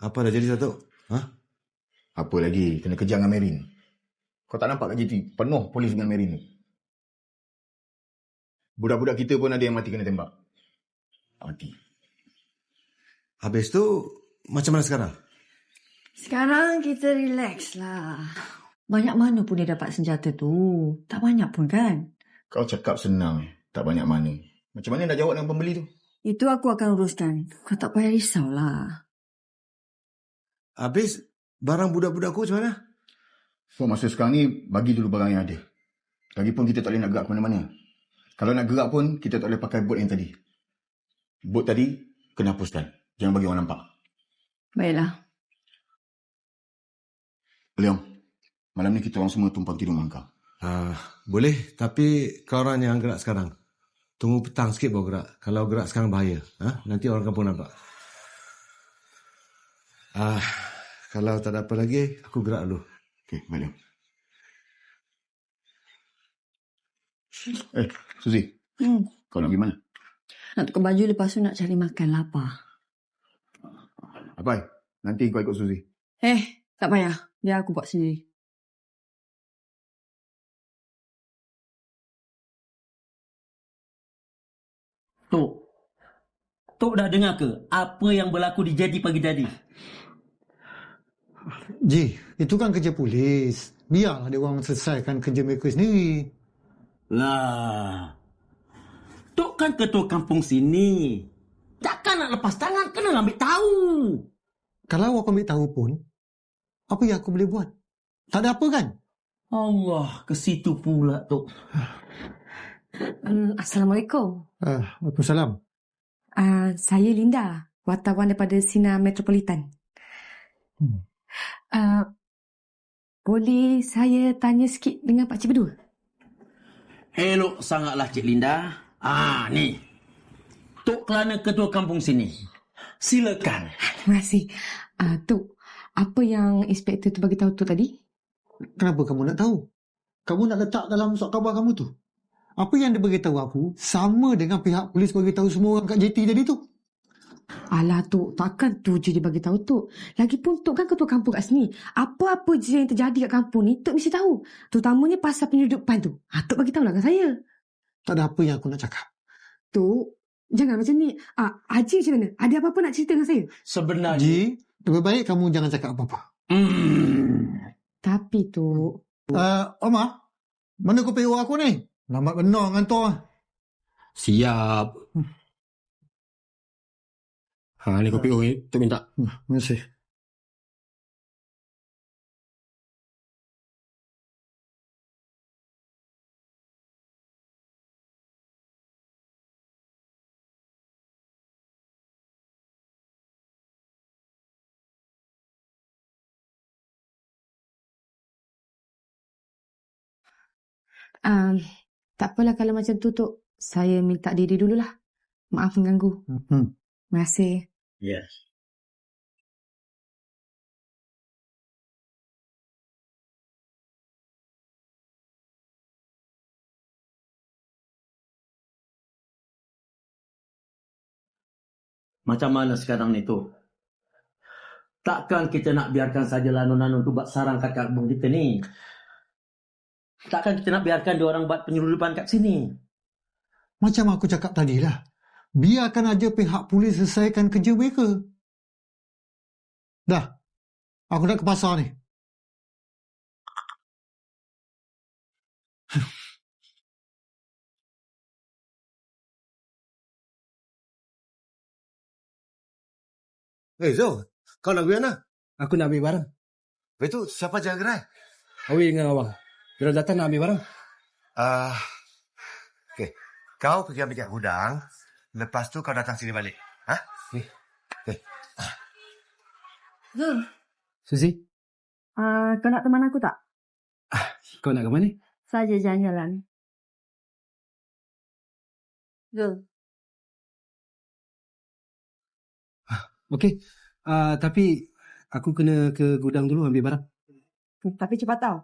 Apa dah jadi, Datuk? Apa lagi? Kena kejar dengan Merin. Kau tak nampak kat JT? Penuh polis dengan Merin ni. Budak-budak kita pun ada yang mati kena tembak. Mati. Habis tu, macam mana sekarang? Sekarang kita relax lah. Banyak mana pun dia dapat senjata tu? Tak banyak pun kan? Kau cakap senang. Tak banyak mana. Macam mana nak jawab dengan pembeli tu? Itu aku akan uruskan. Kau tak payah risaulah. Habis, barang budak-budakku macam mana? So, masa sekarang ni, bagi dulu barang yang ada. Lagipun kita tak boleh nak gerak ke mana-mana. Kalau nak gerak pun, kita tak boleh pakai bot yang tadi. Bot tadi, kena hapuskan. Jangan bagi orang nampak. Baiklah. Leong, malam ni kita orang semua tumpang tidur dengan kau. Boleh, tapi kau orang yang gerak sekarang. Tunggu petang sikit baru gerak. Kalau gerak sekarang bahaya. Nanti orang kampung nampak. Kalau tak ada apa lagi, aku gerak dulu. Okey, baik Leong. Suzy. Kau nak pergi mana? Nak tukar baju, lepas tu nak cari makan. Lapar. Apai, nanti kau ikut Suzy. Tak payah. Biar aku buat sendiri. Tok dah dengar ke apa yang berlaku di JT pagi tadi? Ji, itu kan kerja polis. Biarlah dia orang selesaikan kerja mereka sendiri. Lah, Tok kan ketua kampung sini. Takkan nak lepas tangan, kena ambil tahu. Kalau aku ambil tahu pun, apa yang aku boleh buat? Tak ada apa kan? Allah, ke situ pula, Tok. Assalamualaikum. Waalaikumsalam. Saya Linda, wartawan daripada Sinar Metropolitan. Boleh saya tanya sikit dengan Pak Cik berdua? Elok sangatlah Cik Linda. Ni. Tok Kelana ketua kampung sini. Silakan. Terima kasih. Tok, apa yang inspektor tu bagi tahu Tok tadi? Kenapa kamu nak tahu? Kamu nak letak dalam surat khabar kamu tu? Apa yang dia beritahu aku sama dengan pihak polis beritahu semua orang kat JT tadi tu. Alah Tok, takkan tu je dia bagi tahu Tok. Lagipun Tok kan ketua kampung kat sini. Apa-apa je yang terjadi kat kampung ni Tok mesti tahu. Terutamanya pasal penyeludupan tu. Tok bagi tahulah kat saya. Tak ada apa yang aku nak cakap. Tok, jangan macam ni. Haji macam mana? Ada apa-apa nak cerita dengan saya? Sebenarnya Ji, lebih baik kamu jangan cakap apa-apa. Tapi Tok, Omar, mana kopi aku ni? Lambat benar dengan tu. Siap. Ni kopi tu minta. Terima kasih. tak apalah kalau macam tu Tok. Saya minta diri dululah. Maaf mengganggu. Terima kasih. Yes. Macam mana sekarang ni tu? Takkan kita nak biarkan saja lanun-lanun tu buat sarang kat kampung kita ni? Takkan kita nak biarkan dia orang buat penyeludupan kat sini? Macam aku cakap tadi lah. Biarkan aja pihak polis selesaikan kerja mereka. Dah. Aku nak ke pasar ni. Zul, kau nak pergi mana? Aku nak ambil barang. Lepas tu, siapa jaga gerai? Awi dengan awang. Dia datang nak ambil barang. Okey. Kau pergi ambil kat gudang. Lepas tu kau datang sini balik. Okey. Zul, Suzy, kau nak teman aku tak? kau nak ke mana? Saja jalan-jalan. Zul. Okey. Tapi aku kena ke gudang dulu ambil barang. Tapi cepat tau.